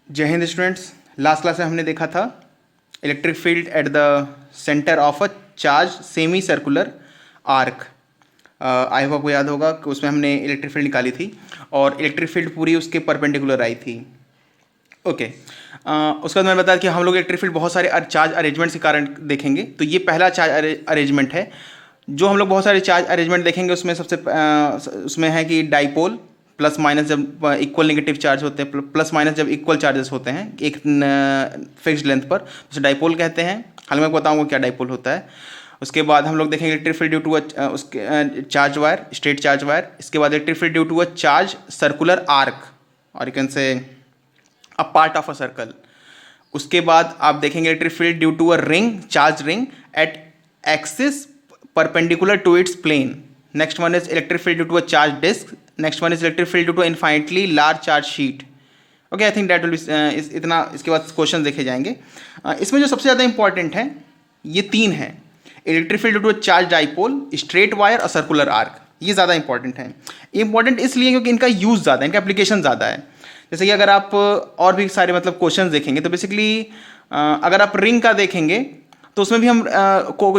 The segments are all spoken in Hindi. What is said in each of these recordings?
जय हिंद स्टूडेंट्स। लास्ट क्लास में हमने देखा था electric field eight the centre of a charge semi circular arc. I hope आपको याद होगा कि उसमें हमने इलेक्ट्रिक फील्ड निकाली थी और इलेक्ट्रिक फील्ड पूरी उसके परपेंडिकुलर आई थी। ओके उसके बाद मैंने बताया कि हम लोग इलेक्ट्रिक फील्ड बहुत सारे चार्ज अरेंजमेंट के कारण देखेंगे। तो ये पहला चार्ज अरेंजमेंट है जो हम लोग बहुत सारे चार्ज अरेंजमेंट देखेंगे। उसमें सबसे उसमें है कि डाइपोल प्लस माइनस जब इक्वल नेगेटिव चार्ज होते हैं, प्लस माइनस जब इक्वल चार्जेस होते हैं एक फिक्स्ड लेंथ पर, उसे डाइपोल कहते हैं। हाल मैं बताऊंगा क्या डाइपोल होता है। उसके बाद हम लोग देखेंगे इलेक्ट्रिक फील्ड ड्यू टू उसके charge wire, straight charge wire. इसके बाद electric field due to a charge circular arc और you can say a part of a circle. उसके बाद आप देखेंगे electric field due to a ring, charge ring at axis perpendicular to its plane. Next one is electric field due to a charge disc. Next one is electric field due to infinitely large charge sheet. Okay, I think that will be इतना। इसके बाद क्वेश्चन देखे जाएंगे। इसमें जो सबसे ज़्यादा इंपॉर्टेंट है ये तीन है, electric field due to charge dipole, straight wire और सर्कुलर आर्क। ये ज़्यादा इंपॉर्टेंट है। इंपॉर्टेंट इसलिए क्योंकि इनका यूज़ ज़्यादा है, इनका एप्लीकेशन ज़्यादा है। जैसे कि अगर आप और भी सारे मतलब क्वेश्चंस देखेंगे तो बेसिकली अगर आप रिंग का देखेंगे तो उसमें भी हम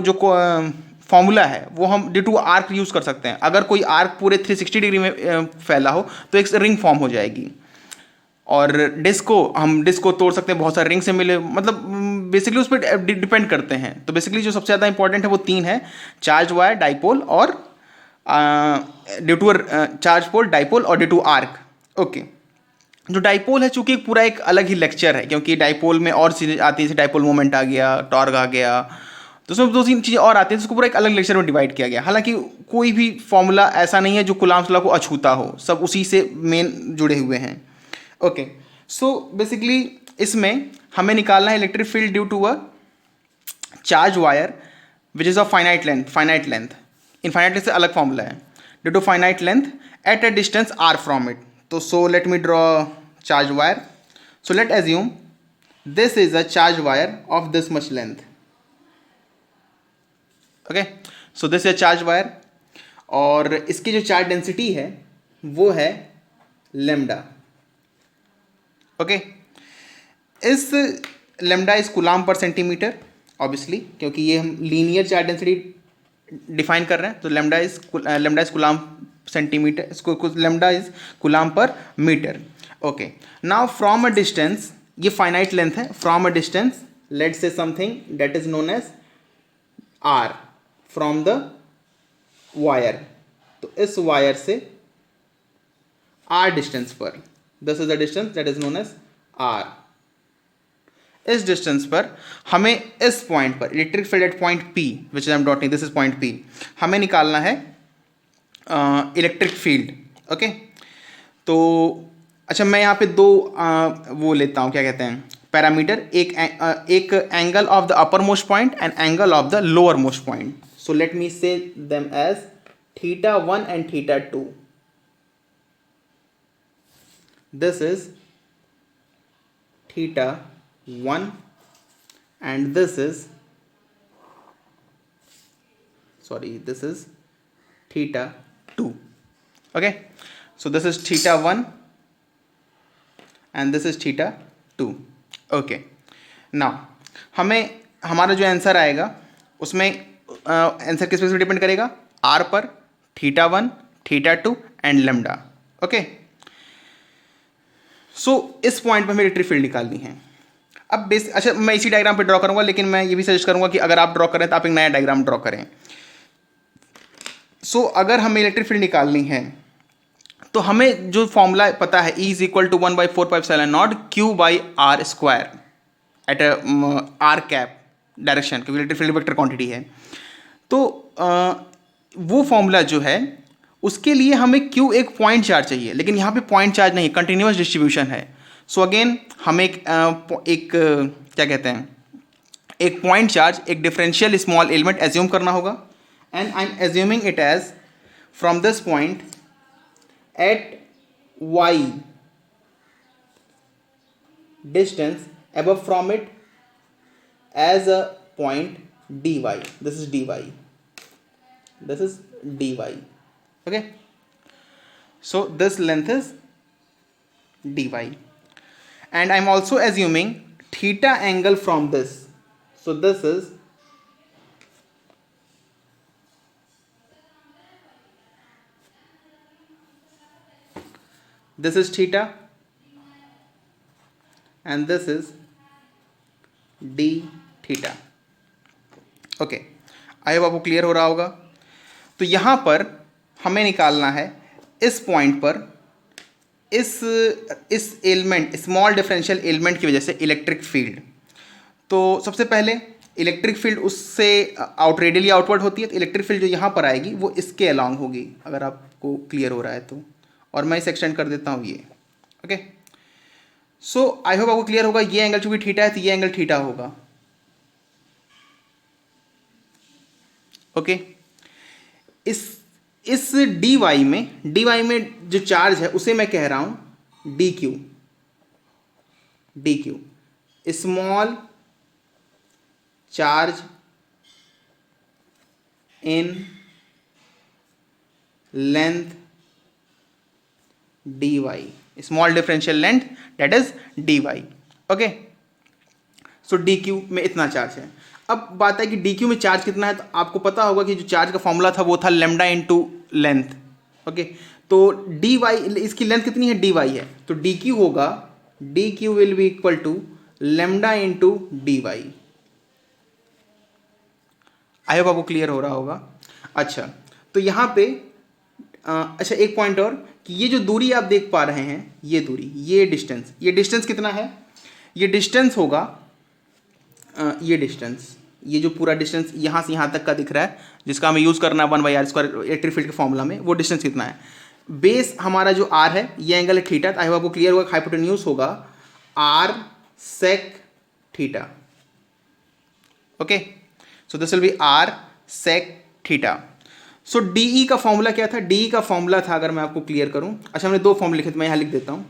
जो फॉर्मूला है वो हम ड्यू टू आर्क यूज़ कर सकते हैं। अगर कोई आर्क पूरे 360 डिग्री में फैला हो तो एक रिंग फॉर्म हो जाएगी। और डिस्क को तोड़ सकते हैं, बहुत सारे रिंग से मिले, मतलब बेसिकली उस पर डिपेंड करते हैं। तो बेसिकली जो सबसे ज़्यादा इंपॉर्टेंट है वो तीन है, चार्ज वायर, डाइपोल और due to charge pole, dipole और ड्यू टू आर्क। ओके, जो डाइपोल है चूंकि पूरा एक अलग ही लेक्चर है, क्योंकि डाइपोल में और चीज़ें आती हैं, जैसे डाइपोल मोमेंट आ गया, टॉर्क आ गया, तो उसमें दो तीन चीज़ें और आती हैं, उसको पूरा एक अलग लेक्चर में डिवाइड किया गया। हालांकि कोई भी फॉर्मूला ऐसा नहीं है जो कुलाम्स लॉ को अछूता हो, सब उसी से मेन जुड़े हुए हैं। ओके, सो बेसिकली इसमें हमें निकालना है electric field due to a charge wire which is of finite length. Infinite length से अलग फॉर्मूला है, due to finite length at a distance r from it. तो so let me draw charge wire. So let assume this is a charge wire of this much length. Okay, so this is a charge wire और इसकी जो चार्ज डेंसिटी है वो है लेमडा। ओके, इस लेमडा इज कूलाम पर सेंटीमीटर, ऑब्वियसली क्योंकि ये हम लीनियर चार्ज डेंसिटी डिफाइन कर रहे हैं। तो lambda is coulomb centimetre, lambda is coulomb पर metre. Okay, now from a distance, ये फाइनाइट लेंथ है, from a distance let's say something that is known as r from the wire. तो इस वायर से आर डिस्टेंस पर, this is the distance that is known as r. इस डिस्टेंस पर हमें इस पॉइंट पर electric field at point P which I am dotting, this is point P, हमें निकालना है इलेक्ट्रिक फील्ड। ओके, तो अच्छा मैं यहाँ पे दो वो लेता हूँ, क्या कहते हैं, पैरामीटर, एक angle of the upper most point and angle of the lower most point. So let me say them as θ1 and θ2। This is θ1 and this is θ2. Okay, so this is θ1 and this is θ2. Okay, now हमें हमारा जो आंसर आएगा उसमें आंसर किस पे डिपेंड करेगा, आर पर, θ1, θ2 एंड लेमडा। ओके, सो इस पॉइंट पर हमें इलेक्ट्रिक फील्ड निकालनी है। अब अच्छा मैं इसी डायग्राम पे ड्रॉ करूंगा, लेकिन मैं ये भी सजेस्ट करूंगा कि अगर आप ड्रॉ करें तो आप एक नया डायग्राम ड्रॉ करें। सो अगर हमें इलेक्ट्रिक फील्ड निकालनी है तो हमें जो फॉर्मूला पता है, E is equal to 1/4πε0 Q by r square at r cap direction, क्योंकि इलेक्ट्रिक फील्ड वेक्टर क्वांटिटी है। तो वो फॉर्मूला जो है उसके लिए हमें Q एक पॉइंट चार्ज चाहिए, लेकिन यहाँ पे पॉइंट चार्ज नहीं, कंटिन्यूस डिस्ट्रीब्यूशन है। सो अगेन हमें एक क्या कहते हैं, एक पॉइंट चार्ज, एक डिफरेंशियल स्मॉल एलिमेंट एज्यूम करना होगा। And I am assuming it as from this point at y distance above from it as a point dy. This is dy. This is dy. Okay, so this length is dy and I'm also assuming theta angle from this. So this is theta and this is d theta. Okay, I hope आपको क्लियर हो रहा होगा. तो यहाँ पर हमें निकालना है इस पॉइंट पर इस एलिमेंट, स्मॉल डिफरेंशियल एलिमेंट की वजह से इलेक्ट्रिक फील्ड. तो सबसे पहले इलेक्ट्रिक फील्ड उससे रेडियली आउटवर्ड होती है, तो इलेक्ट्रिक फील्ड जो यहाँ पर आएगी वो इसके अलॉन्ग होगी, अगर आपको क्लियर हो रहा है तो. और मैं इसे एक्सटेंड कर देता हूँ ये. ओके, सो आई होप आपको क्लियर होगा. ये एंगल चूंकि थीटा है तो ये एंगल थीटा होगा. ओके, इस dy में जो चार्ज है उसे मैं कह रहा हूं dq, small charge in length dy, small differential length that is dy. Okay, so dq में इतना चार्ज है. अब बात है कि dq में चार्ज कितना है, तो आपको पता होगा कि जो चार्ज का फॉर्मूला था वो था लैम्डा इंटू लेंथ. ओके, तो dy, इसकी लेंथ कितनी है, dy है, तो dq होगा, dq will be equal to lambda into dy. I hope आपको क्लियर हो रहा होगा. अच्छा, तो यहाँ पे अच्छा एक पॉइंट और, कि ये जो दूरी आप देख पा रहे हैं, ये दूरी, ये डिस्टेंस कितना है, ये डिस्टेंस होगा, ये जो पूरा डिस्टेंस यहाँ से यहाँ तक का दिख रहा है, जिसका हमें यूज़ करना है 1/r² इलेक्ट्रिक फील्ड के फॉर्मूला में, वो डिस्टेंस कितना है. बेस हमारा जो r है, ये एंगल है थीटा. आई होप आपको क्लियर होगा. हाइपोटेन्यूज होगा r sec theta. Okay, so this will be r sec theta. So D का फॉर्मूला क्या था, डी का फॉर्मूला था, अगर मैं आपको क्लियर करूं, अच्छा हमने दो फॉर्मूले लिखे थे, मैं यहाँ लिख देता हूं.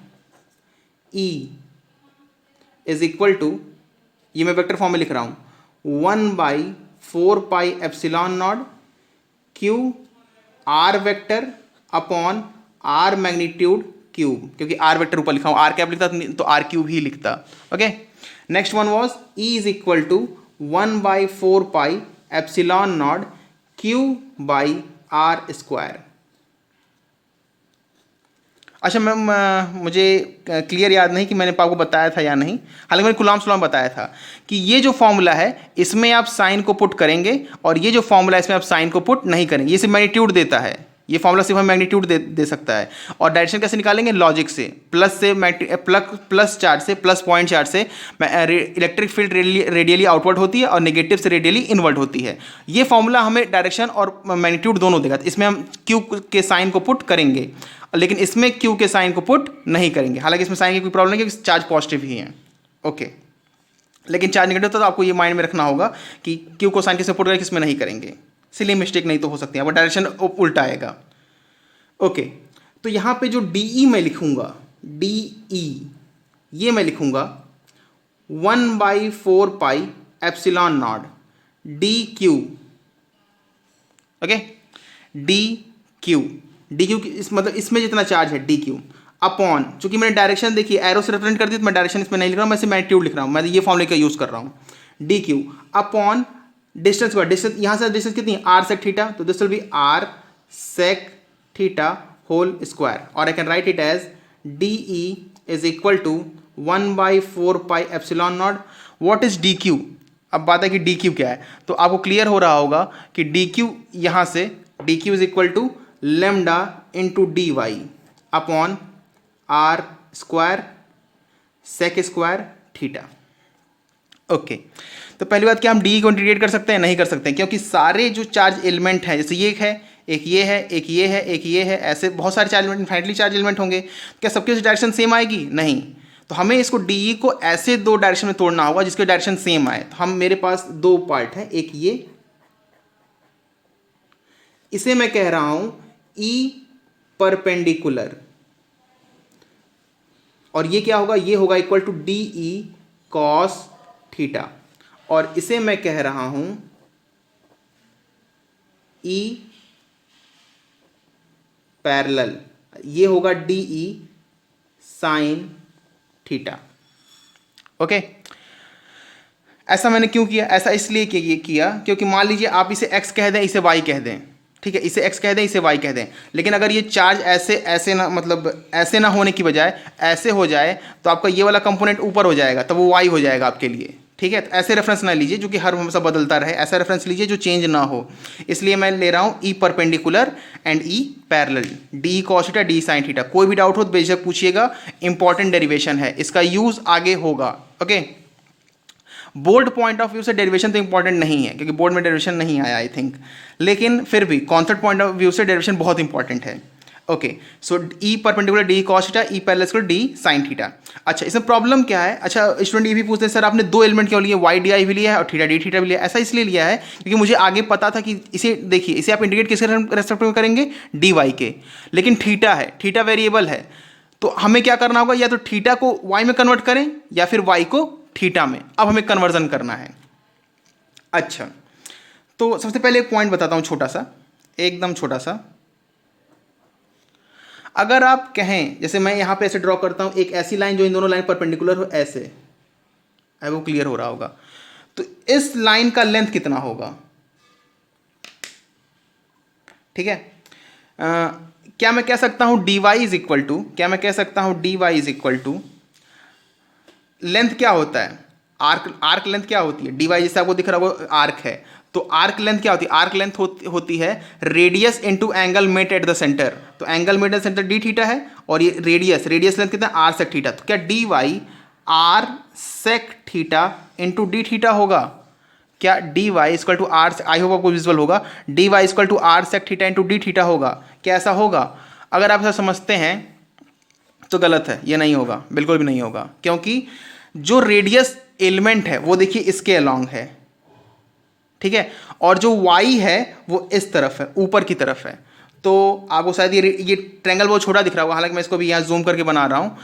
E इज इक्वल टू, ये मैं वेक्टर फॉर्म में लिख रहा हूं, 1/4πε0 q r vector upon r magnitude cube, क्योंकि r वेक्टर ऊपर लिखा हूं, r कैप लिखता तो r क्यूब ही लिखता. Okay, next one was E is equal to 1/4πε0 q/r². अच्छा मैम, मुझे क्लियर याद नहीं कि मैंने आपको बताया था या नहीं, हालांकि मैंने कुलाम सुलाम बताया था कि ये जो फॉर्मूला है इसमें आप साइन को पुट करेंगे, और ये जो फॉर्मूला है इसमें आप साइन को पुट नहीं करेंगे. ये सिर्फ मैग्नीट्यूड देता है, ये फॉर्मूला सिर्फ हमें मैग्नीट्यूड दे सकता है. और डायरेक्शन कैसे निकालेंगे, लॉजिक से, प्लस चार्ज से, प्लस पॉइंट चार्ज से इलेक्ट्रिक फील्ड रेडियली आउटवर्ड होती है और नेगेटिव से रेडियली इनवर्ड होती है. ये फॉर्मूला हमें डायरेक्शन और मैग्नीट्यूड दोनों देगा. इसमें हम क्यू के साइन को पुट करेंगे, लेकिन इसमें क्यू के साइन को पुट नहीं करेंगे. हालांकि इसमें साइन की कोई प्रॉब्लम नहीं है, क्योंकि चार्ज पॉजिटिव ही है. ओके, लेकिन चार्ज नेगेटिव तो आपको ये माइंड में रखना होगा कि क्यू को साइन किसमें पुट करेंगे, किसमें नहीं करेंगे. सिली मिस्टेक नहीं तो हो सकती है, अब डायरेक्शन उल्टा आएगा. ओके, तो यहाँ पे जो डी मैं लिखूंगा, ये मैं लिखूंगा 1/4πε0 dq. ओके, dq मतलब इसमें जितना चार्ज है dq अपॉन, चूंकि मैंने डायरेक्शन देखी एरो से रिप्रेजेंट कर दी, तो मैं डायरेक्शन इसमें नहीं लिख रहा हूँ, मैं सिर्फ मैग्नीट्यूड लिख रहा हूँ, मैं ये फॉर्मूले का यूज कर रहा हूँ. dq अपॉन डिस्टेंस का, डिस्टेंस यहाँ से डिस्टेंस कितनी है, r sec थीटा, तो this will be r sec theta whole square, और I can write it as de is equal to 1/4πε0. What is dq. अब बात है कि dq क्या है, तो आपको क्लियर हो रहा होगा कि dq यहाँ से dq is equal to lambda into D Y upon r square sec square theta. Okay, तो पहली बात क्या हम डी को इंटीग्रेट कर सकते हैं, नहीं कर सकते हैं, क्योंकि सारे जो चार्ज एलिमेंट हैं, जैसे ये है, एक ये है, एक ये है, एक ये है, ऐसे बहुत सारे चार्ज एलिमेंट, इनफाइनटली चार्ज एलिमेंट होंगे, क्या सबके डायरेक्शन सेम आएगी, नहीं. तो हमें इसको डी को ऐसे दो डायरेक्शन में तोड़ना होगा जिसके डायरेक्शन सेम आए. तो हम, मेरे पास दो पार्ट है, एक ये, इसे मैं कह रहा हूं ई परपेंडिकुलर, और ये क्या होगा, ये होगा equal to D E cos theta, और इसे मैं कह रहा हूं ई पैरेलल, ये होगा D E sine theta. Okay. ऐसा मैंने क्यों किया, ऐसा इसलिए किया क्योंकि मान लीजिए आप इसे x कह दें, इसे y कह दें, ठीक है, इसे x कह दें, इसे y कह दें, लेकिन अगर ये चार्ज ऐसे ऐसे ना, मतलब ऐसे ना होने की बजाय ऐसे हो जाए तो आपका ये वाला कंपोनेंट ऊपर हो जाएगा, तब वो y हो जाएगा आपके लिए, ठीक है। तो ऐसे रेफरेंस ना लीजिए जो कि हर हमेशा बदलता रहे, ऐसा रेफरेंस लीजिए जो चेंज ना हो। इसलिए मैं ले रहा हूँ E perpendicular and E parallel, D cos theta D sine theta. कोई भी डाउट हो तो बेशक पूछिएगा, इंपॉर्टेंट डेरिवेशन है, इसका यूज आगे होगा। Okay, board point of view से डेरिवेशन तो इंपॉर्टेंट नहीं है क्योंकि बोर्ड में डेरिवेशन नहीं आया आई थिंक, लेकिन फिर भी कॉन्सेप्ट पॉइंट ऑफ व्यू से डेरिवेशन बहुत इंपॉर्टेंट है। Okay, so E perpendicular D cos theta, E parallel D sine theta. अच्छा, इसमें प्रॉब्लम क्या है? अच्छा, स्टूडेंट ये भी पूछते हैं सर आपने दो एलिमेंट क्यों लिए, वाई डी आई भी लिया है और थीटा डी थीटा भी लिया है। ऐसा इसलिए लिया है क्योंकि मुझे आगे पता था कि इसे देखिए, इसे आप इंडिकेट किसके रेस्पेक्ट में करेंगे, डी वाई के, लेकिन थीटा है, थीटा वेरिएबल है, तो हमें क्या करना होगा, या तो थीटा को वाई में कन्वर्ट करें या फिर वाई को थीटा में। अब हमें कन्वर्जन करना है। अच्छा, तो सबसे पहले एक पॉइंट बताता हूं छोटा सा, एकदम छोटा सा। अगर आप कहें, जैसे मैं यहां पे ऐसे ड्रॉ करता हूं एक ऐसी लाइन जो इन दोनों लाइन परपेंडिकुलर हो, ऐसे, है वो क्लियर हो रहा होगा, तो इस लाइन का लेंथ कितना होगा? ठीक है, क्या मैं कह सकता हूं dy इज इक्वल टू, क्या मैं कह सकता हूं dy is equal to, length क्या होता है, आर्क लेंथ क्या होती है, dy जैसे आपको दिख रहा होगा आर्क है, तो आर्क लेंथ क्या होती है? आर्क लेंथ होती है radius into angle met at the centre. तो angle met at the centre D theta है, और ये रेडियस लेंथ कितना है, आर सेक थीटा। तो क्या D Y R sec theta into D theta होगा? क्या D Y equal to R, I hope आपको विजुअल होगा, D Y equal to R sec theta into D theta होगा? क्या ऐसा होगा? अगर आप ऐसा समझते हैं तो गलत है, ये नहीं होगा, बिल्कुल भी नहीं होगा, क्योंकि जो रेडियस एलिमेंट है वो देखिए इसके अलोंग है, ठीक है, और जो y है वो इस तरफ है, ऊपर की तरफ है। तो आपको शायद ये ट्रायंगल बहुत छोटा दिख रहा होगा, हालांकि मैं इसको भी यहाँ जूम करके बना रहा हूँ,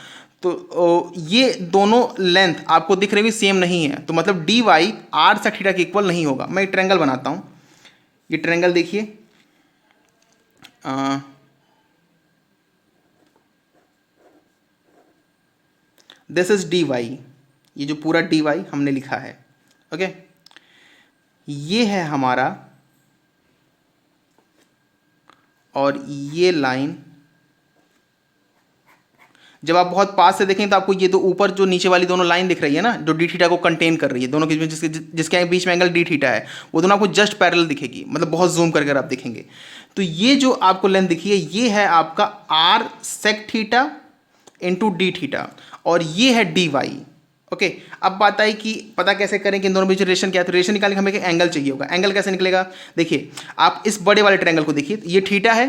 तो ये दोनों लेंथ आपको दिख रही सेम नहीं है, तो मतलब D Y R sec theta के इक्वल नहीं होगा। मैं एक ट्रायंगल बनाता हूँ, ये ट्रायंगल देखिए, दिस इज डी वाई, ये जो पूरा डी वाई हमने लिखा है, ओके, ये है हमारा, और ये लाइन जब आप बहुत पास से देखें तो आपको ये दो ऊपर जो नीचे वाली दोनों लाइन दिख रही है ना, जो डी थीटा को कंटेन कर रही है, दोनों के बीच जिसके बीच में एंगल डी थीटा है, वो दोनों आपको जस्ट पैरेलल दिखेगी, मतलब बहुत जूम करके आप देखेंगे। तो ये जो आपको लेंथ दिखी है, ये है आपका R sec theta into D theta, और ये है डी वाई। ओके, अब बात आई कि पता कैसे करें कि इन दोनों बीच रिलेशन क्या है। तो रिलेशन निकालने हमें एक एंगल चाहिए होगा। एंगल कैसे निकलेगा? देखिए, आप इस बड़े वाले ट्रायंगल को देखिए, ये थीटा है,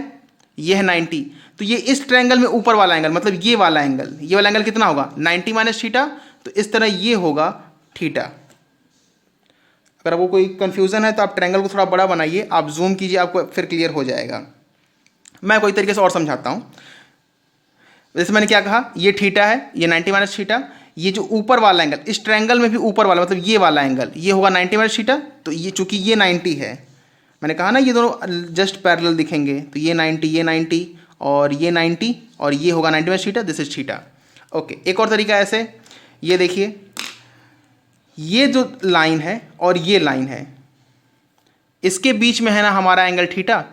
ये है 90, तो ये इस ट्रायंगल में ऊपर वाला एंगल, मतलब ये वाला एंगल, ये वाला एंगल कितना होगा? 90 माइनस थीटा, तो इस तरह ये होगा थीटा। अगर आपको कोई कंफ्यूजन है तो आप ट्रायंगल को थोड़ा बड़ा बनाइए, आप जूम कीजिए, आपको फिर क्लियर हो जाएगा। मैं कोई तरीके से और समझाता हूँ। जैसे मैंने क्या कहा, ये थीटा है, ये 90 माइनस थीटा, ये जो ऊपर वाला एंगल, इस ट्रायंगल में भी ऊपर वाला, मतलब ये वाला एंगल, ये होगा 90 माइनस थीटा। तो ये चूंकि ये 90 है, मैंने कहा ना ये दोनों जस्ट पैरेलल दिखेंगे, तो ये 90, ये 90 और ये 90, और ये होगा 90 minus theta, this is theta. Okay, एक और तरीका ऐसे, ये देखिए, ये जो लाइन है और ये लाइन है, इसके बीच में है ना हमारा एंगल थीटा।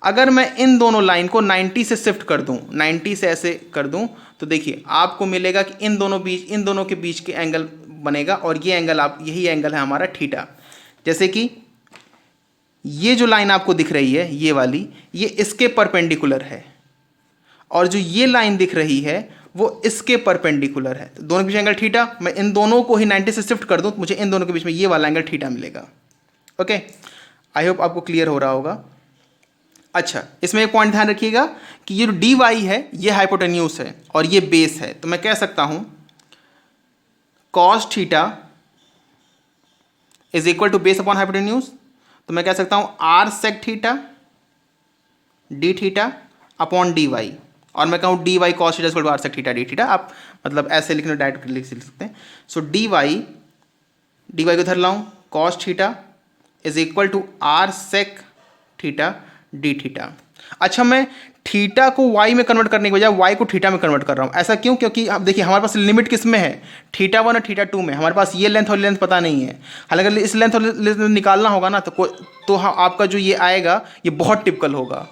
अगर मैं इन दोनों लाइन को 90 से शिफ्ट कर दूं, 90 से ऐसे कर दूं, तो देखिए आपको मिलेगा कि इन दोनों के बीच के एंगल बनेगा, और ये एंगल यही एंगल है हमारा थीटा। जैसे कि ये जो लाइन आपको दिख रही है, ये वाली, ये इसके परपेंडिकुलर है, और जो ये लाइन दिख रही है वो इसके परपेंडिकुलर है। तो दोनों के बीच एंगल थीटा, मैं इन दोनों को ही 90 से शिफ्ट कर दूं तो मुझे इन दोनों के बीच में ये वाला एंगल थीटा मिलेगा। ओके, आई होप आपको क्लियर हो रहा होगा। अच्छा, इसमें एक पॉइंट ध्यान रखिएगा कि ये जो डी वाई है ये हाइपोटेन्यूज है और ये बेस है, तो मैं कह सकता हूं cos theta is equal to base upon hypotenuse. तो मैं कह सकता हूं R sec theta D theta upon D Y, और मैं कहूं D Y cos theta is equal to R sec theta D theta. आप मतलब ऐसे लिखने डायरेक्ट लिख सकते हैं। सो डी वाई को धर लाऊं, cos theta is equal to R sec theta D theta. अच्छा, मैं थीटा को वाई में कन्वर्ट करने के बजाय वाई को थीटा में कन्वर्ट कर रहा हूँ। ऐसा क्यों? क्योंकि अब देखिए हमारे पास लिमिट किस में है, थीटा 1 और थीटा 2 में। हमारे पास ये लेंथ और लेंथ पता नहीं है। हालांकि अगर इस लेंथ और लेंथ निकालना होगा ना तो हाँ, आपका जो ये आएगा ये बहुत टिपिकल होगा।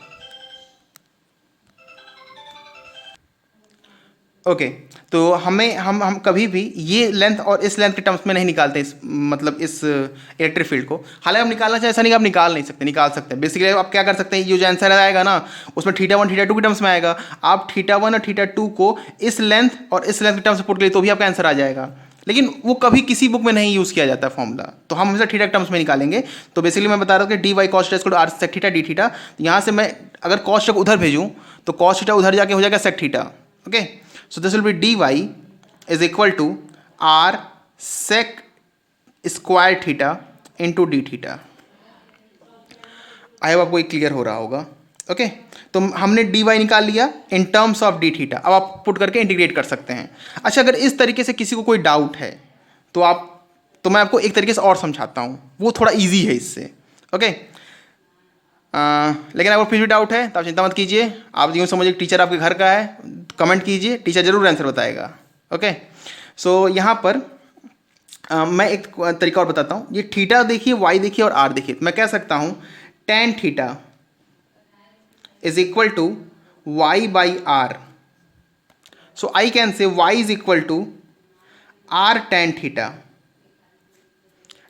ओके तो हम कभी भी ये लेंथ और इस लेंथ के टर्म्स में नहीं निकालते मतलब इस इलेक्ट्रिक फील्ड को। हालांकि आप निकालना चाहे ऐसा नहीं कि आप निकाल नहीं सकते, निकाल सकते हैं। बेसिकली आप क्या कर सकते हैं, ये जो आंसर आएगा ना उसमें थीटा 1 थीटा 2 के टर्म्स में आएगा। आप थीटा 1 और थीटा 2 को इस लेंथ और इस लेंथ के टर्म्स में पुट करिए तो भी आपका आंसर आ जाएगा। लेकिन वो कभी किसी बुक में नहीं यूज़ किया जाता है फॉर्मूला, तो हम हमेशा थीटा के टर्म्स में निकालेंगे। तो बेसिकली मैं बता रहा हूँ कि D Y cos theta equal to R sec theta D theta. यहाँ से मैं अगर कॉस थीटा उधर भेजूँ तो कॉस थीटा उधर जाके हो जाएगा sec theta. Okay so this will be dy is equal to r sec square theta into d theta। I hope आपको ये क्लियर हो रहा होगा। ओके तो हमने dy निकाल लिया in terms of d theta. अब आप पुट करके इंटीग्रेट कर सकते हैं। अच्छा अगर इस तरीके से किसी को कोई डाउट है तो मैं आपको एक तरीके से और समझाता हूँ, वो थोड़ा ईजी है इससे। ओके लेकिन अगर फिर भी डाउट है तो आप चिंता मत कीजिए। आप यूँ समझिए टीचर आपके घर का है, कमेंट कीजिए, टीचर जरूर आंसर बताएगा। ओके सो यहाँ पर मैं एक तरीका और बताता हूँ। ये थीटा देखिए, वाई देखिए और आर देखिए। मैं कह सकता हूँ tan theta is equal to Y by R. So I can say Y is equal to R tan theta.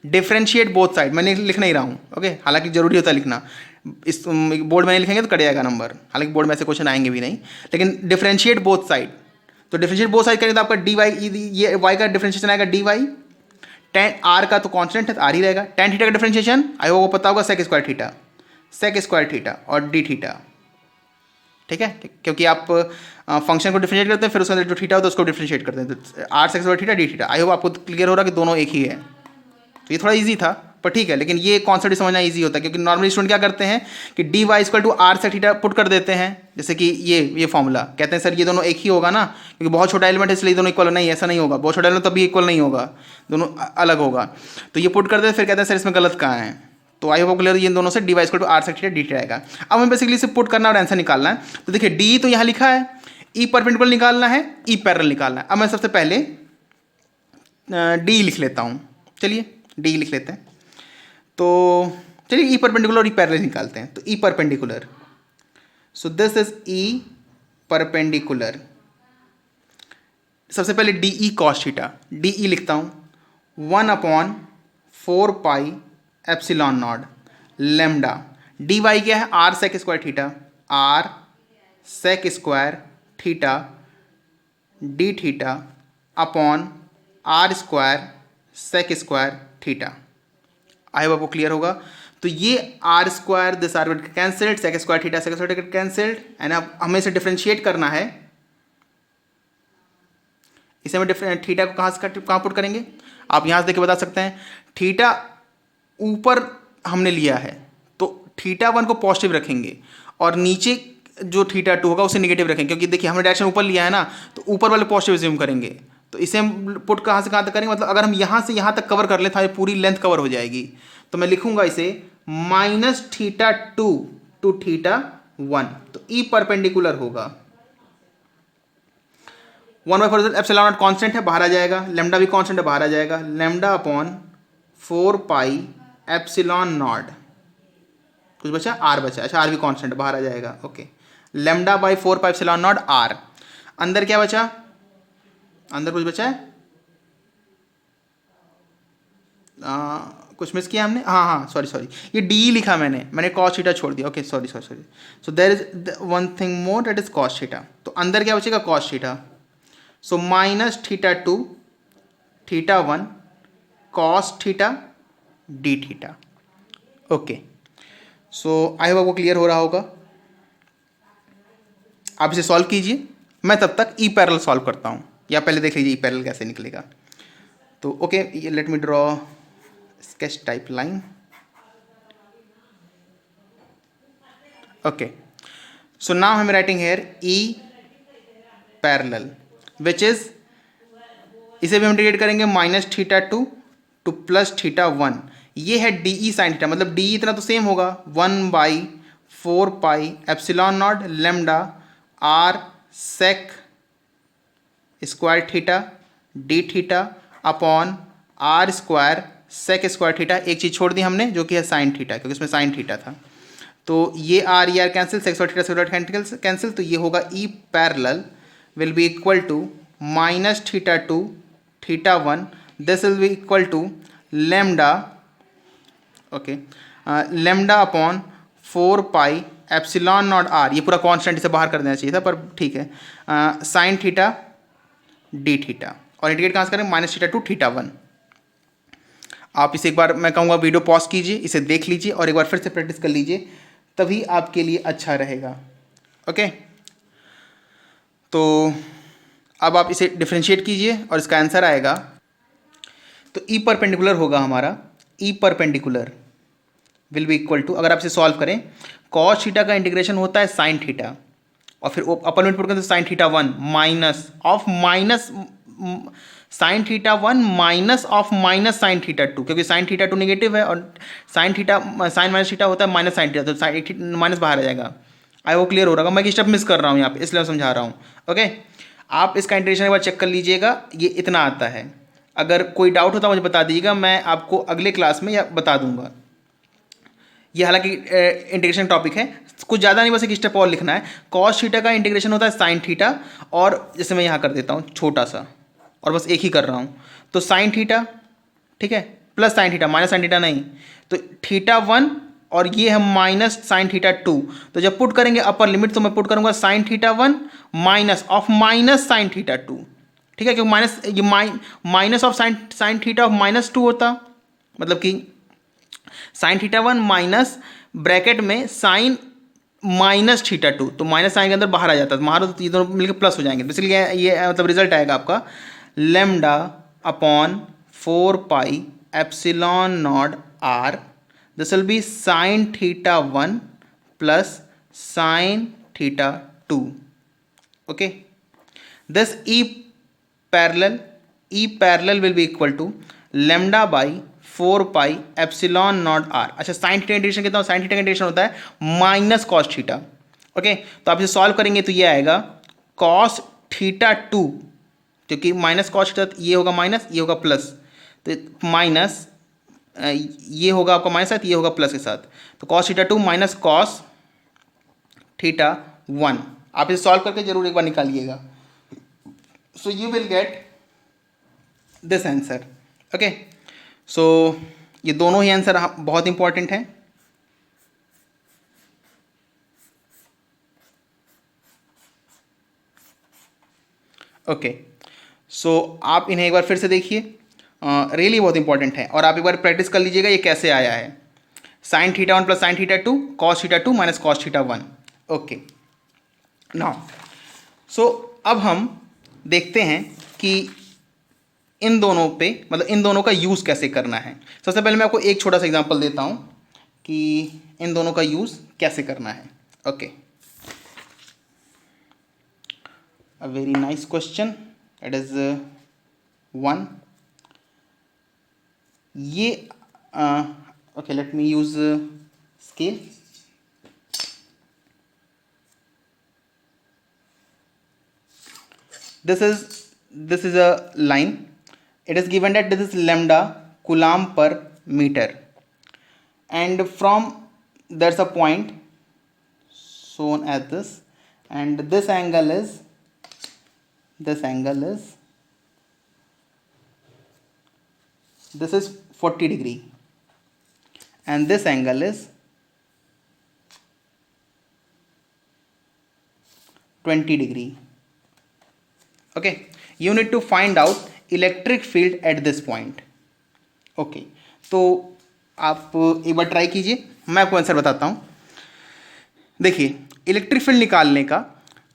Differentiate both side, मैंने लिख नहीं रहा हूँ। ओके हालांकि जरूरी होता है लिखना, इस बोर्ड में नहीं लिखेंगे तो कट जाएगा नंबर। हालांकि बोर्ड में ऐसे क्वेश्चन आएंगे भी नहीं, लेकिन डिफरेंशिएट बोथ साइड। तो डिफरेंशिएट बोथ साइड करेंगे तो आपका डी वाई, ये वाई का डिफरेंशिएशन आएगा डी वाई। टेन आर का तो कांस्टेंट है तो आर ही रहेगा। टेन थीटा का डिफरेंशिएशन आई वो पता होगा sec square theta, sec square theta और डी थीटा। ठीक है क्योंकि आप फंक्शन को डिफरेंशिएट करते हैं फिर उसके अंदर जो थीटा होता है उसको डिफरेंशिएट करते हैं। तो R sec square theta D theta. I hope आपको क्लियर हो रहा है कि दोनों एक ही है। तो ये थोड़ा इजी था पर ठीक है, लेकिन ये कॉन्सेप्ट समझना इजी होता है क्योंकि नॉर्मली स्टूडेंट क्या करते हैं कि D Y equal to R sec theta put कर देते हैं। जैसे कि ये फॉर्मूला कहते हैं सर ये दोनों एक ही होगा ना, क्योंकि बहुत छोटा एलिमेंट है इसलिए दोनों इक्वल नहीं, ऐसा नहीं होगा। बहुत छोटा एलिमेंट तभी इक्वल नहीं होगा, दोनों अलग होगा। तो ये पुट कर देते फिर कहते हैं सर इसमें गलत कहाँ है। तो आई होप क्लियर, ये दोनों से D Y equal to R sec theta D theta आएगा। अब हमें बेसिकली इसे पुट करना और आंसर निकालना है। तो देखिए डी तो यहाँ लिखा है, ई परपेंडिकुलर निकालना है, ई पैरेलल निकालना है। अब मैं सबसे पहले डी लिख लेता हूँ। चलिए डी लिख लेते हैं। तो चलिए ई परपेंडिकुलर और ई पैरेलल निकालते हैं। तो E perpendicular, so this is E perpendicular. सबसे पहले D E cos theta, D E लिखता हूँ 1/4 pi epsilon naught lambda. D Y क्या है, R sec square theta, R sec square theta D theta upon R square sec square theta. I hope आपको क्लियर होगा। तो ये R square this R will cancelled, sec square theta sec square theta cancelled. And अब हमें इसे डिफरेंशिएट करना है। इसे हमें थीटा को कहाँ पुट करेंगे, आप यहाँ से देख के बता सकते हैं। थीटा ऊपर हमने लिया है तो थीटा 1 को पॉजिटिव रखेंगे और नीचे जो थीटा 2 होगा उसे निगेटिव रखेंगे, क्योंकि देखिए हमने डायरेक्शन ऊपर लिया है ना, तो ऊपर वाले पॉजिटिव ज्यूम करेंगे। तो इसे हम पुट कहाँ से कहाँ तक करेंगे, मतलब अगर हम यहाँ से यहाँ तक कवर कर लेते हैं पूरी लेंथ कवर हो जाएगी। तो मैं लिखूंगा इसे माइनस थीटा 2 टू थीटा 1। तो ई परपेंडिकुलर होगा 1/4 एप्सिलॉन नॉट कांस्टेंट है बाहर आ जाएगा, लेमडा भी कांस्टेंट है बाहर आ जाएगा, lambda upon 4 pi epsilon not. कुछ बचा, आर बचा। अच्छा आर भी कांस्टेंट बाहर आ जाएगा। Okay lambda by 4 pi epsilon naught R. अंदर क्या बचा, अंदर कुछ बचा है, कुछ मिस किया हमने। हाँ सॉरी ये डी लिखा मैंने कॉस थीटा छोड़ दिया। Okay sorry. So there is one thing more that is cos theta. तो अंदर क्या बचेगा, cos theta. So minus theta 2 theta 1 cos theta D theta. Okay so I hope आपको क्लियर हो रहा होगा। आप इसे सॉल्व कीजिए, मैं तब तक ई पैरेलल सॉल्व करता हूँ, या पहले देख लीजिए ई पैरेलल कैसे निकलेगा। तो okay let me draw sketch type line. Okay so now I'm writing here E parallel which is, इसे भी हम इंटीग्रेट करेंगे minus theta 2 to plus theta 1। ये है डी ई साइन थीटा, मतलब डी इतना तो सेम होगा 1/4 4 pi epsilon naught lambda R sec square theta D theta upon R square sec square theta. एक चीज़ छोड़ दी हमने जो कि है साइन थीटा, क्योंकि इसमें साइन थीटा था। तो ये R cancel, sec square theta cancel, तो ये होगा E parallel will be equal to minus theta 2 theta 1, this will be equal to lambda, okay, lambda upon 4 pi epsilon naught R, ये पूरा कांस्टेंट इसे बाहर कर देना चाहिए था पर ठीक है, साइन थीटा डी थीटा, और इंटीग्रेट कहाँ से करें, माइनस थीटा 2 थीटा 1। आप इसे एक बार मैं कहूँगा वीडियो पॉज कीजिए, इसे देख लीजिए और एक बार फिर से प्रैक्टिस कर लीजिए, तभी आपके लिए अच्छा रहेगा। ओके, तो अब आप इसे डिफ्रेंशिएट कीजिए और इसका आंसर आएगा, तो ई परपेंडिकुलर होगा हमारा, E perpendicular will be equal to, अगर आप इसे सॉल्व करें, कॉस थीटा का इंटीग्रेशन होता है साइन थीटा, और फिर अपर लिमिट पुट करें तो sign theta 1 minus of minus sign theta 1 minus of minus sign theta 2, क्योंकि साइन थीटा 2 नेगेटिव है और साइन माइनस थीटा होता है माइनस साइन थीटा, तो साइन माइनस बाहर आ जाएगा। आई वो क्लियर हो रहा होगा, मैं एक स्टेप मिस कर रहा हूँ यहाँ पे, इसलिए मैं समझा रहा हूँ। ओके, आप इसका इंटीग्रेशन एक बार चेक कर लीजिएगा, ये इतना आता है। अगर कोई डाउट होता मुझे बता दीजिएगा, मैं आपको अगले क्लास में या बता दूंगा। ये हालांकि इंटीग्रेशन टॉपिक है, कुछ ज़्यादा नहीं, बस एक स्टेप और लिखना है। कॉस थीटा का इंटीग्रेशन होता है साइन थीटा, और जैसे मैं यहाँ कर देता हूँ छोटा सा, और बस एक ही कर रहा हूँ, तो साइन थीटा, ठीक है, plus sine theta, minus sine theta नहीं, तो थीटा 1 और ये है माइनस साइन थीटा 2। तो जब पुट करेंगे अपर लिमिट, तो मैं पुट करूँगा sign theta 1 minus of minus sign theta 2, ठीक है, क्योंकि माइनस ये minus of sine theta of minus 2 होता, मतलब कि साइन थीटा 1 माइनस ब्रैकेट में साइन माइनस थीटा 2, तो माइनस साइन के अंदर बाहर आ जाता है, बाहर तो ये दोनों मिलकर प्लस हो जाएंगे, तो इसलिए ये मतलब रिजल्ट आएगा आपका lambda upon 4 pi epsilon naught R, this will be sine theta 1 plus sine theta 2। Okay, this E parallel will be equal to lambda by 4 pi epsilon naught R. अच्छा, साइन थीटा इंटीग्रेशन कितना, साइन थीटा का इंटीग्रेशन होता है माइनस कॉस थीटा। ओके, तो आप इसे सॉल्व करेंगे तो ये आएगा कॉस थीटा 2, क्योंकि माइनस कॉस थीटा, ये होगा माइनस, ये होगा प्लस, तो माइनस ये होगा आपका माइनस साथ, ये होगा प्लस के साथ, तो cos theta 2 minus cos theta 1। आप इसे सॉल्व करके जरूर एक बार निकालिएगा, so you will get this answer. Okay, so ये दोनों ही आंसर बहुत इंपॉर्टेंट हैं। ओके, सो आप इन्हें एक बार फिर से देखिए, रियली बहुत इंपॉर्टेंट है, और आप एक बार प्रैक्टिस कर लीजिएगा ये कैसे आया है, sign theta 1 plus sine theta 2 cos theta 2 minus cos theta 1। Okay, now so अब हम देखते हैं कि इन दोनों पे, मतलब इन दोनों का यूज़ कैसे करना है। सबसे पहले मैं आपको एक छोटा सा एग्जांपल देता हूं कि इन दोनों का यूज़ कैसे करना है। Okay, a very nice question, it is 1, ये okay, let me use scale. this is a line, it is given that this is lambda coulomb per meter, and from there's a point shown as this, and this angle is this is 40 degree, and this angle is 20 degree. Okay, you need to find out electric field at this point. Okay, तो आप एक बार ट्राई कीजिए, मैं आपको आंसर बताता हूँ। देखिए, इलेक्ट्रिक फील्ड निकालने का,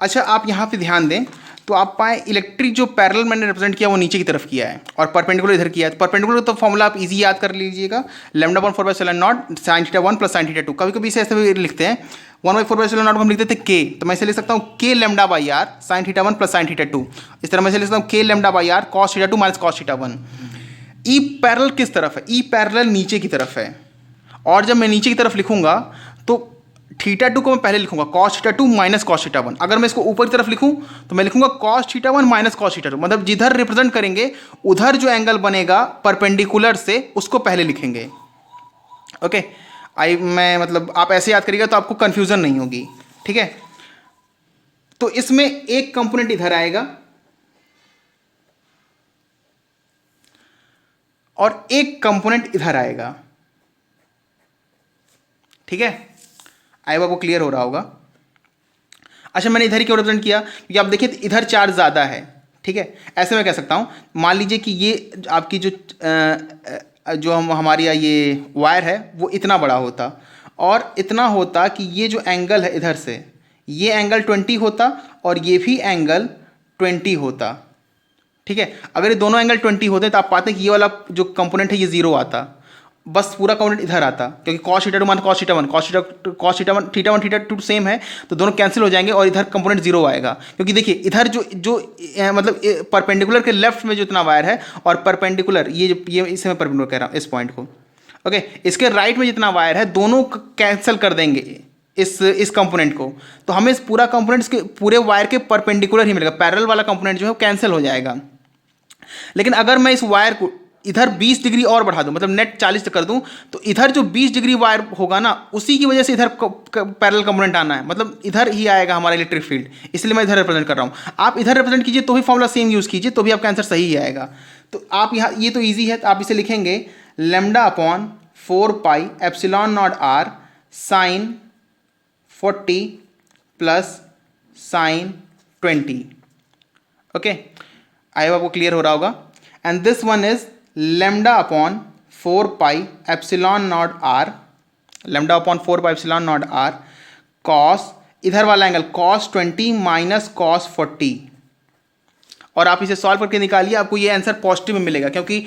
अच्छा आप यहाँ पे ध्यान दें तो आप पाए इलेक्ट्रिक जो पैरेलल मैंने रिप्रेजेंट किया वो नीचे की तरफ किया है और परपेंडिकुलर इधर किया है। तो परपेंडिकुलर तो फॉर्मूला आप इजी याद कर लीजिएगा, lambda 1/4/0 sign theta 1 plus sine theta 2। कभी कभी इसे ऐसे भी लिखते हैं 1/4/0 को हम लिखते थे के, तो मैं इसे लिख सकता हूँ के lambda by are sine theta 1 plus sine theta 2। इस तरह मैं इसे लिख सकता हूँ के lambda by R cos theta 2 minus cos theta 1। E parallel किस तरफ है? ई पैरेलल नीचे की तरफ है, और जब मैं नीचे की तरफ लिखूंगा तो थीटा टू को मैं पहले लिखूंगा cos theta two minus cos theta one. अगर मैं इसको ऊपर की तरफ लिखूं तो मैं लिखूंगा cos theta one minus cos theta two, मतलब जिधर रिप्रेजेंट करेंगे उधर जो एंगल बनेगा परपेंडिकुलर से उसको पहले लिखेंगे। ओके मैं मतलब आप ऐसे याद करिएगा तो आपको कंफ्यूजन नहीं होगी, ठीक है। तो इसमें एक कंपोनेंट इधर आएगा और एक कंपोनेंट इधर आएगा, ठीक है। आई होप आपको क्लियर हो रहा होगा। अच्छा मैंने इधर ही क्यों रिप्रेजेंट किया, क्योंकि आप देखिए इधर चार्ज ज़्यादा है, ठीक है। ऐसे मैं कह सकता हूँ, मान लीजिए कि ये आपकी जो हमारी ये वायर है वो इतना बड़ा होता और इतना होता कि ये जो एंगल है इधर से ये एंगल 20 होता और ये भी एंगल 20 होता, ठीक है। अगर ये दोनों एंगल 20 होते तो आप पाते हैं कि ये वाला जो कंपोनेंट है ये जीरो आता, बस पूरा कंपोनेंट इधर आता, क्योंकि कॉस थीटा टू मान cos theta one, cos theta one theta two same है तो दोनों कैंसिल हो जाएंगे और इधर कंपोनेंट जीरो आएगा। क्योंकि देखिए इधर जो मतलब परपेंडिकुलर के लेफ्ट में जो इतना वायर है और परपेंडिकुलर ये इसे मैं परपेंडिकुलर कह रहा हूँ इस पॉइंट को, ओके। इसके राइट में जितना वायर है दोनों कैंसिल कर देंगे इस कंपोनेंट को, तो हमें इस पूरा कंपोनेंट इसके पूरे वायर के परपेंडिकुलर ही मिलेगा, पैरेलल वाला कंपोनेंट जो है वो कैंसिल हो जाएगा। लेकिन अगर मैं इस वायर को इधर 20 डिग्री और बढ़ा दूं, मतलब नेट 40 तक कर दूं, तो इधर जो 20 डिग्री वायर होगा ना उसी की वजह से इधर पैरेलल कंपोनेंट आना है, मतलब इधर ही आएगा हमारा इलेक्ट्रिक फील्ड, इसलिए मैं इधर रिप्रेजेंट कर रहा हूं। आप इधर रिप्रेजेंट कीजिए तो भी फॉर्मूला सेम यूज कीजिए तो भी आपका आंसर सही ही आएगा। तो आप यहाँ ये तो ईजी है, तो आप इसे लिखेंगे lambda upon 4 pi epsilon naught R sine 40 plus sine 20। Okay I hope आपको क्लियर हो रहा होगा। And this one is lambda upon 4 pi epsilon naught R, lambda upon 4 pi epsilon naught R cos इधर वाला एंगल कॉस 20 माइनस कॉस 40, और आप इसे सॉल्व करके निकालिए आपको ये आंसर पॉजिटिव में मिलेगा, क्योंकि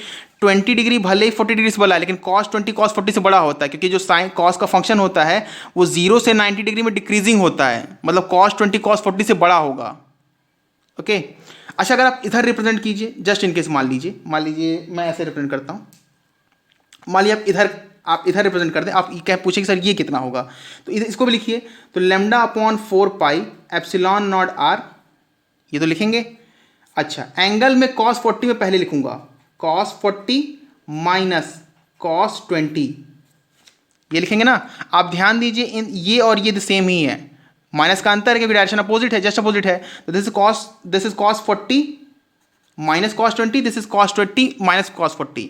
20 डिग्री भले ही 40 डिग्री से बड़ा है लेकिन कॉस 20 कॉस 40 से बड़ा होता है, क्योंकि जो साइन कॉस का फंक्शन होता है वो 0 से 90 डिग्री में डिक्रीजिंग होता है, मतलब कॉस 20 कॉस 40 से बड़ा होगा। ओके अच्छा अगर आप इधर रिप्रेजेंट कीजिए, जस्ट इनकेस मान लीजिए मैं ऐसे रिप्रेजेंट करता हूँ, मान लीजिए आप इधर रिप्रेजेंट कर दें, आप क्या पूछे कि सर ये कितना होगा, तो इसको भी लिखिए, तो lambda upon 4 pi epsilon naught R, ये तो लिखेंगे। अच्छा एंगल में कॉस 40 में पहले लिखूंगा कॉस 40 माइनस कॉस 20, ये लिखेंगे ना। आप ध्यान दीजिए इन ये और ये सेम ही है, माइनस का अंतर है क्योंकि डायरेक्शन अपोजिट है, जस्ट अपोजिट है। तो this is cos 40 minus cos 20, this is cos 20 minus cos 40।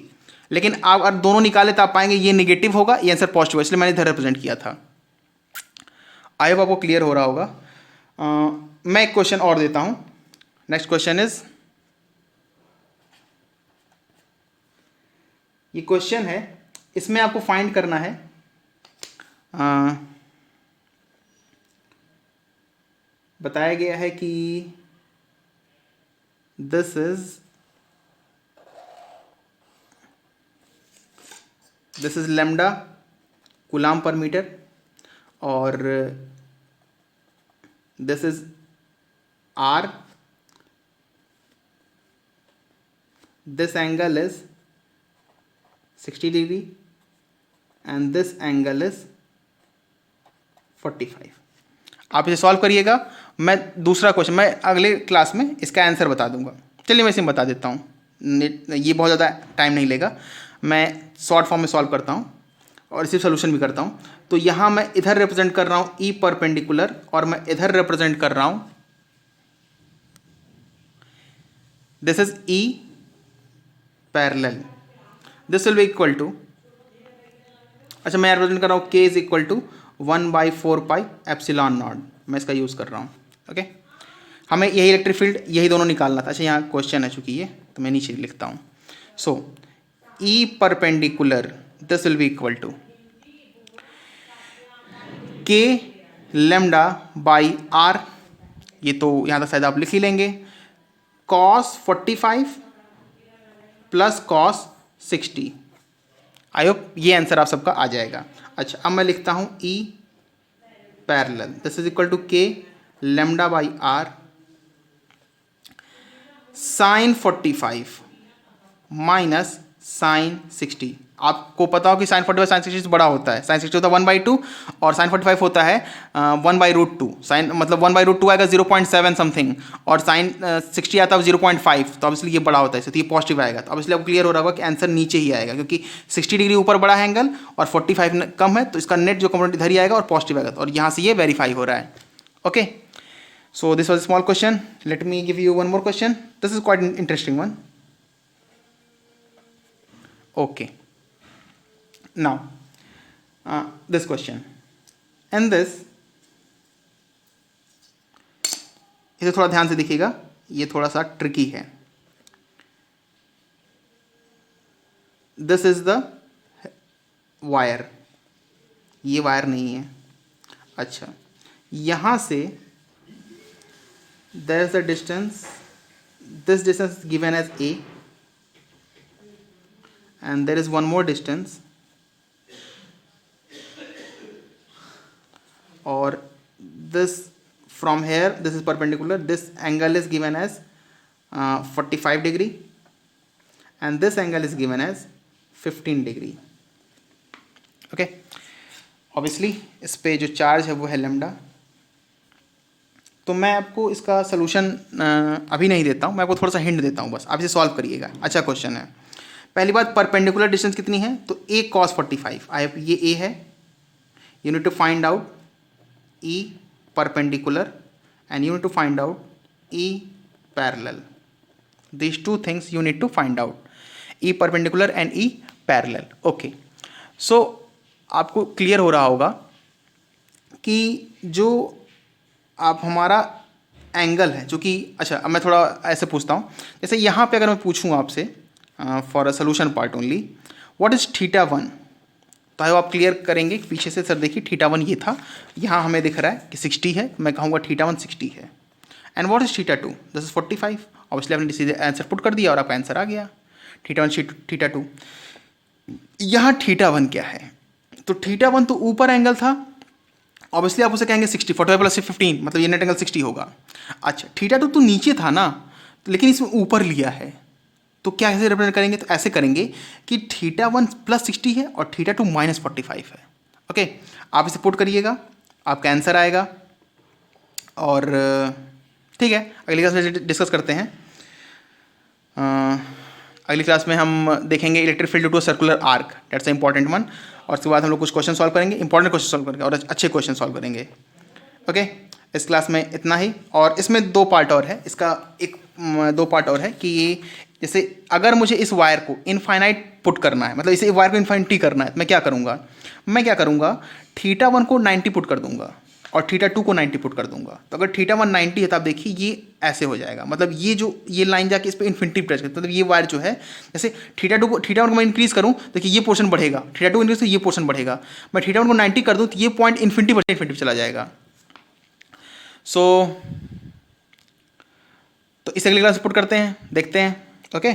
लेकिन आप अगर दोनों निकाले तो आप पाएंगे ये नेगेटिव होगा, ये आंसर पॉजिटिव है, इसलिए मैंने इधर रिप्रेजेंट किया था। आई होप आपको क्लियर हो रहा होगा। मैं एक क्वेश्चन और देता हूं। नेक्स्ट क्वेश्चन इज, ये क्वेश्चन है, इसमें आपको फाइंड करना है बताया गया है कि दिस इज लैम्डा कूलाम पर मीटर और this is R, this angle is 60 degree and this angle is 45। आप इसे सॉल्व करिएगा। मैं दूसरा क्वेश्चन मैं अगले क्लास में इसका आंसर बता दूंगा। चलिए मैं इसे बता देता हूँ, ये बहुत ज़्यादा टाइम नहीं लेगा, मैं शॉर्ट फॉर्म में सॉल्व करता हूँ और इसी सोल्यूशन भी करता हूँ। तो यहाँ मैं इधर रिप्रेजेंट कर रहा हूँ ई परपेंडिकुलर और मैं इधर रिप्रेजेंट कर रहा हूँ this is E parallel, this will be equal to, अच्छा मैं रिप्रेजेंट कर रहा हूँ k is equal to 1/4 pi epsilon naught, मैं इसका यूज़ कर रहा हूँ। ओके हमें यही इलेक्ट्रिक फील्ड यही दोनों निकालना था। अच्छा यहाँ क्वेश्चन है चूंकि ये, तो मैं नीचे लिखता हूँ। So E perpendicular this will be equal to k lambda by r, ये तो यहाँ तक शायद आप लिख ही लेंगे, cos 45 plus cos 60। I hope ये आंसर आप सबका आ जाएगा। अच्छा अब मैं लिखता हूँ E parallel this is equal to k lambda by are sine 45 minus sine 60। आपको पता हो कि साइन 45 साइन 60 से बड़ा होता है। साइन 60 होता है 1/2 और साइन 45 होता है 1/√2। साइन मतलब 1/√2 आएगा 0.7 समथिंग और साइन 60 आता है 0.5, तो ऑब्वियसली ये बड़ा होता है, तो ये पॉजिटिव आएगा। तो ऑब्वियसली आपको क्लियर हो रहा होगा कि आंसर नीचे ही आएगा, क्योंकि 60 डिग्री ऊपर बड़ा है एंगल और 45 कम है, तो इसका नेट जो कंपोनेंट इधर ही आएगा और पॉजिटिव आएगा, और यहाँ से ये वेरीफाई हो रहा है। Okay, so this was a small question. Let me give you one more question. This is quite an interesting one. Okay, now this question, and this, इसे थोड़ा ध्यान से देखिएगा, ये थोड़ा सा ट्रिकी है। दिस इज द वायर, ये वायर नहीं है। अच्छा, यहाँ से there is the distance, this distance is given as a, and there is one more distance, or this from here, this is perpendicular, this angle is given as 45 degree and this angle is given as 15 degree. Okay, obviously इस पे जो चार्ज है वो है लैम्डा। तो मैं आपको इसका सोल्यूशन अभी नहीं देता हूँ, मैं आपको थोड़ा सा हिंट देता हूँ, बस आप इसे सॉल्व करिएगा। अच्छा क्वेश्चन है। पहली बात, परपेंडिकुलर डिस्टेंस कितनी है, तो a cos 45, ये a है। You need to find out e perpendicular and you need to find out e parallel. This two things you need to find out, e perpendicular and e parallel. Okay, so आपको क्लियर हो रहा होगा कि जो आप हमारा एंगल है जो कि, अच्छा अब मैं थोड़ा ऐसे पूछता हूँ, जैसे यहाँ पे अगर मैं पूछूँ आपसे for a solution part only, what is θ1, तो आई आप क्लियर करेंगे पीछे से। सर देखिए θ1 ये था, यहाँ हमें दिख रहा है कि 60 है, मैं कहूँगा θ1 60 है। And what is θ2, this is 45। Obviously आपने सीधे आंसर पुट कर दिया और आपका आंसर आ गया, θ1 θ2। यहाँ θ1 क्या है, तो θ1 तो ऊपर एंगल था, ऑब्वियसली आप उसे कहेंगे 60, 45 प्लस 15 मतलब ये नेट एंगल 60 होगा। अच्छा, θ2 तो नीचे था ना, लेकिन इसमें ऊपर लिया है, तो क्या ऐसे रिप्रेजेंट करेंगे, तो ऐसे करेंगे कि θ1 प्लस 60 है और θ2 माइनस 45 है। ओके, आप इसे पुट करिएगा, आपका आंसर आएगा। और ठीक है, अगली क्लास में डिस्कस करते हैं। अगली क्लास में हम देखेंगे electric field due to circular arc, that's a important one. और उसके बाद हम लोग कुछ क्वेश्चन सॉल्व करेंगे, इंपॉर्टेंट क्वेश्चन सॉल्व करेंगे और अच्छे क्वेश्चन सॉल्व करेंगे। ओके, इस क्लास में इतना ही। और इसमें दो पार्ट और है, इसका एक दो पार्ट और है कि ये जैसे अगर मुझे इस वायर को इनफाइनाइट पुट करना है, मतलब इसे वायर को इनफाइनिटी करना है, तो मैं क्या करूँगा, θ1 को 90 पुट कर दूंगा और θ2 को 90 पुट कर दूंगा। तो अगर θ1 90 है तो आप देखिए ये ऐसे हो जाएगा, मतलब ये जो ये लाइन जाके इस पर इन्फिनिटी टच करती है, मतलब ये वायर जो है, जैसे θ1 को मैं इंक्रीज करूँ, देखिए ये पोर्शन बढ़ेगा, θ2 इंक्रीज तो ये पोर्शन बढ़ेगा। मैं θ1 को 90 कर दूँ तो ये पॉइंट इन्फिनिटी चला जाएगा। सो तो इसे अगली क्लास पुट करते हैं, देखते हैं। ओके।